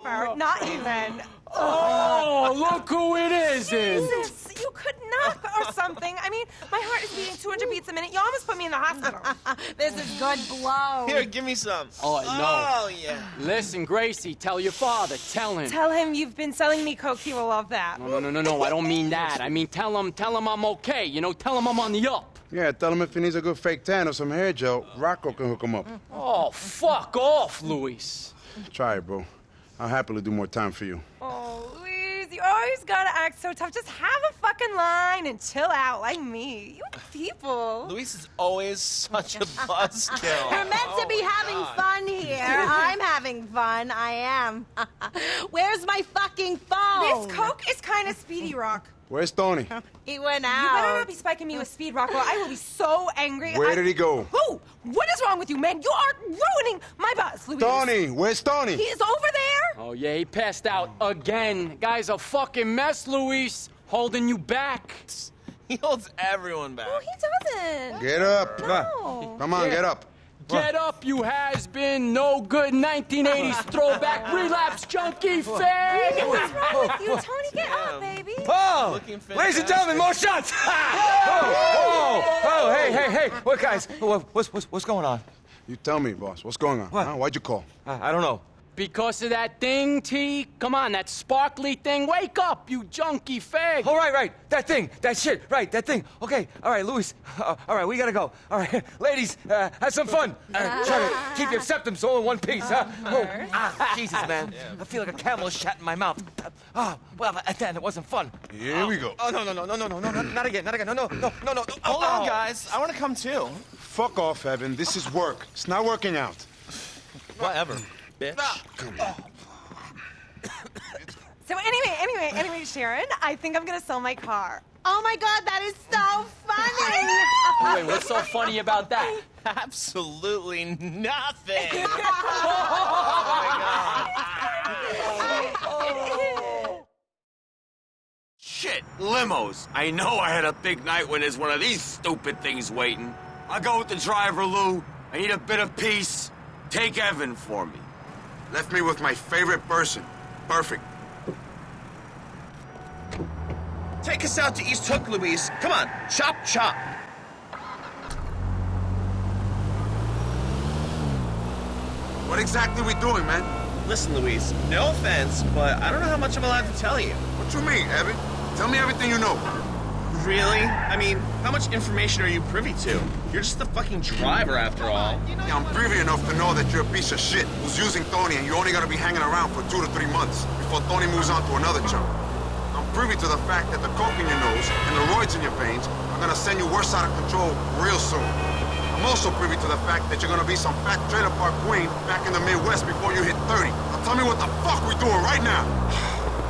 offer. Not even. Oh, look who it is! Jesus, you could knock or something. I mean, my heart is beating 200 beats a minute. You almost put me in the hospital. This is good blow. Here, give me some. Oh, no. Oh, yeah. Listen, Gracie, tell your father. Tell him. Tell him you've been selling me coke. He will love that. No. I don't mean that. I mean, tell him I'm okay. You know, tell him I'm on the up. Yeah, tell him if he needs a good fake tan or some hair gel, Rocco can hook him up. Oh, fuck off, Luis. Try it, bro. I'll happily do more time for you. Oh, Luis, you always gotta act so tough. Just have a fucking line and chill out like me. You people. Luis is always such a buzzkill. We're meant to be having fun here. I'm having fun. I am. Where's my fucking phone? This coke is kind of speedy, Rock. Where's Tony? He went You better out. not be spiking me with speed, Rocco. I will be so angry. Where did he go? Who? What is wrong with you, man? You are ruining my buzz, Luis. Tony! Where's Tony? He is over there. Oh, yeah, he passed out again. Guy's a fucking mess, Luis. Holding you back. He holds everyone back. No, he doesn't. Get up. No. Come on, get up. Get up, you has-been, no good 1980s throwback relapse junkie fag! What's wrong with you, Tony? Get up, baby. Oh! Looking Ladies and gentlemen, more shots! Hey! What, guys? What's going on? You tell me, boss. What's going on? What? Huh? Why'd you call? I don't know. Because of that thing, T? Come on, that sparkly thing. Wake up, you junkie fag! Oh, right. That thing. That shit. Right, that thing. Okay, all right, Luis. All right, we gotta go. All right, ladies, have some fun. Try to keep your septums all in one piece, huh? Jesus, man. I feel like a camel shat in my mouth. Oh, well, then it wasn't fun. Here we go. Oh, no, not again. No. Hold on, guys. I want to come too. Fuck off, Evan. This is work. It's not working out. Whatever, bitch. So anyway, Sharon, I think I'm gonna sell my car. Oh my God, that is so funny. Wait, what's so funny about that? Absolutely nothing. Shit, limos. I know I had a big night when there's one of these stupid things waiting. I'll go with the driver, Lou. I need a bit of peace. Take Evan for me. Left me with my favorite person. Perfect. Take us out to East Hook, Luis. Come on, chop. What exactly we doing, man? Listen, Luis, no offense, but I don't know how much I'm allowed to tell you. What you mean, Evan? Tell me everything you know. Really? I mean, how much information are you privy to? You're just the fucking driver, after all. Yeah, I'm privy enough to know that you're a piece of shit who's using Tony and you're only gonna be hanging around for 2 to 3 months before Tony moves on to another chump. I'm privy to the fact that the coke in your nose and the roids in your veins are gonna send you worse out of control real soon. I'm also privy to the fact that you're gonna be some fat trailer park queen back in the Midwest before you hit 30. Now tell me what the fuck we doing right now.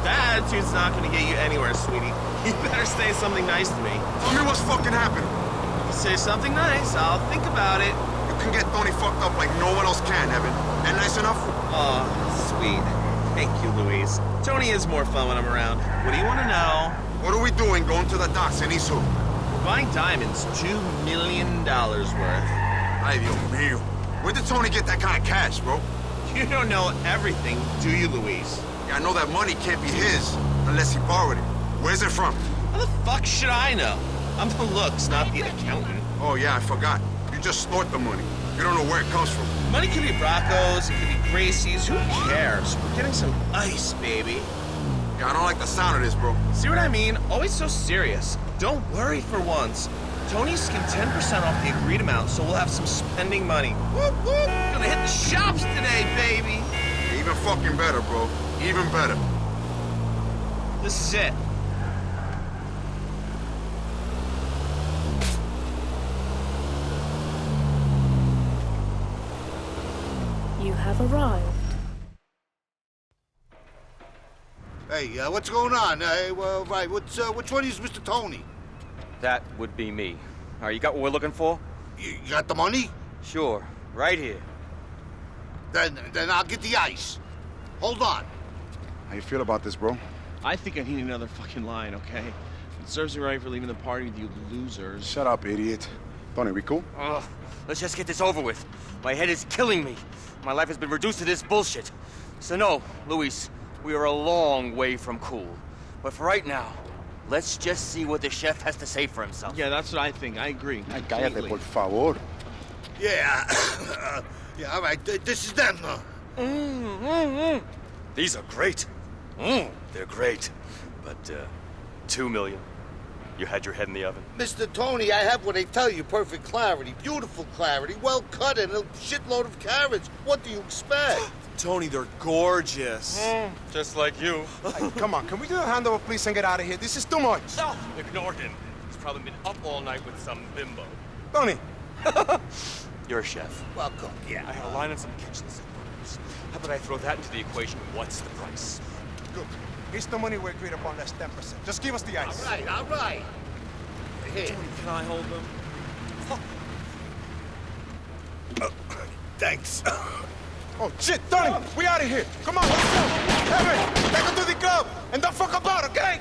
That attitude's not gonna get you anywhere, sweetie. You better say something nice to me. Tell me what's fucking happening. You say something nice, I'll think about it. You can get Tony fucked up like no one else can, Evan. That nice enough? Oh, sweet. Thank you, Luis. Tony is more fun when I'm around. What do you want to know? What are we doing going to the docks in East Hook? We're buying diamonds, $2 million worth. Ay, Dios mío. Where did Tony get that kind of cash, bro? You don't know everything, do you, Luis? Yeah, I know that money can't be his unless he borrowed it. Where's it from? How the fuck should I know? I'm the looks, not the accountant. Oh, yeah, I forgot. You just snort the money. You don't know where it comes from. Money could be Bracco's, it could be Gracie's, who cares? We're getting some ice, baby. Yeah, I don't like the sound of this, bro. See what I mean? Always so serious. Don't worry for once. Tony skinned 10% off the agreed amount, so we'll have some spending money. Whoop, whoop. Gonna hit the shops today, baby. Even fucking better, bro. Even better. This is it. You have arrived. Hey, what's going on? Right, which one is Mr. Tony? That would be me. All right, you got what we're looking for? You got the money? Sure, right here. Then I'll get the ice. Hold on. How you feel about this, bro? I think I need another fucking line, okay? It serves me right for leaving the party with you losers. Shut up, idiot. Tony, we cool? Let's just get this over with. My head is killing me. My life has been reduced to this bullshit. So no, Luis, we are a long way from cool. But for right now, let's just see what the chef has to say for himself. Yeah, that's what I think. I agree. Cállate, por favor. Yeah, yeah, all right. This is them. These are great. They're great. But, 2 million. You had your head in the oven? Mr. Tony, I have what they tell you. Perfect clarity, beautiful clarity, well cut, and a shitload of carrots. What do you expect? Tony, they're gorgeous. Just like you. Hey, come on, can we do a handover, please, and get out of here? This is too much. No! Ignore him. He's probably been up all night with some bimbo. Tony. You're a chef. Welcome, yeah. I have a line on some kitchen supplies. How about I throw that into the equation? What's the price? Good. Here's the money we agreed upon, less 10%. Just give us the ice. All right. Here. Tony, can I hold them? Thanks. Oh, shit, Tony, we out of here. Come on, let's go. Evan, take her to the club, and don't fuck about, okay?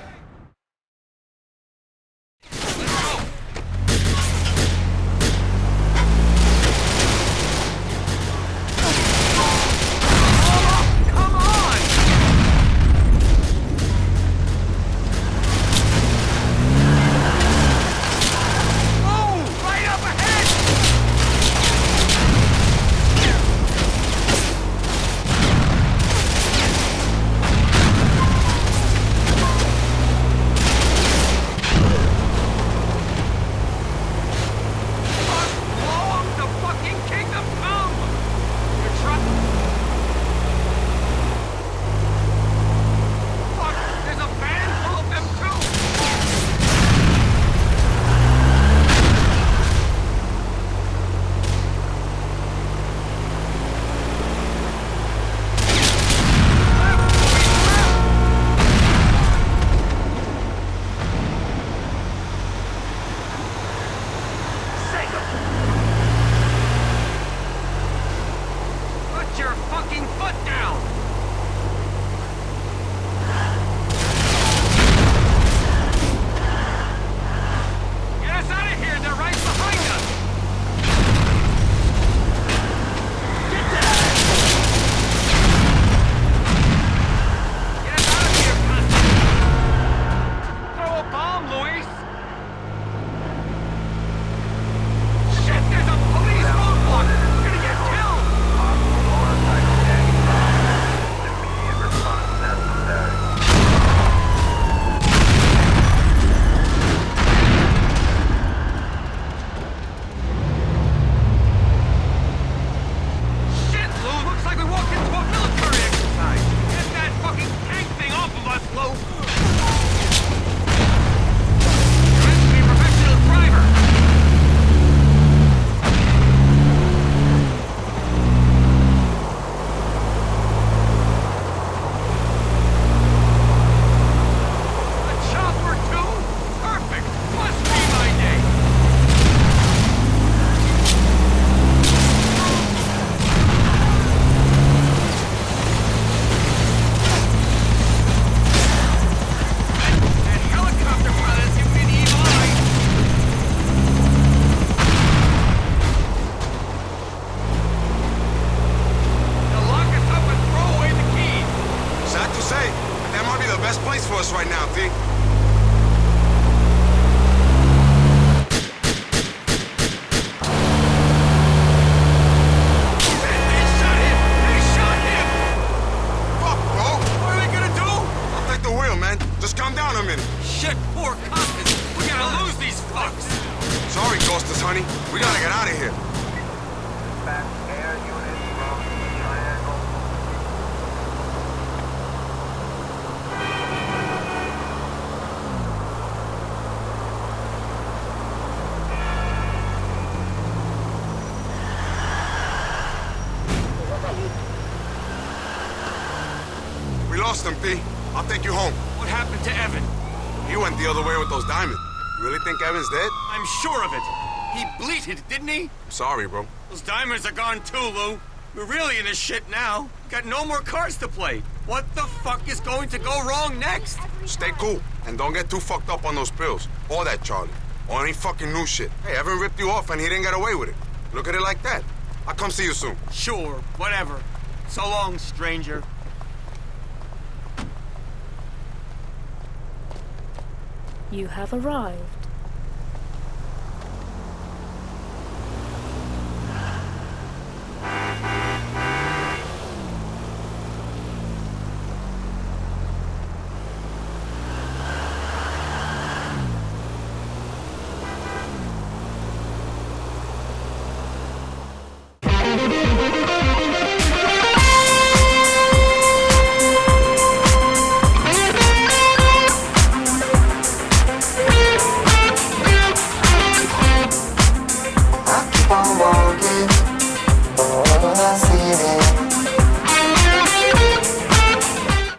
honey. We gotta get out of here. Air unit from Triangle. We lost him, P. I'll take you home. What happened to Evan? He went the other way with those diamonds. You really think Evan's dead? I'm sure of it. He bleated, didn't he? Sorry, bro. Those diamonds are gone too, Lou. We're really in this shit now. Got no more cards to play. What the fuck is going to go wrong next? Stay cool, and don't get too fucked up on those pills. Or that, Charlie. Or any fucking new shit. Hey, Evan ripped you off and he didn't get away with it. Look at it like that. I'll come see you soon. Sure, whatever. So long, stranger. You have arrived.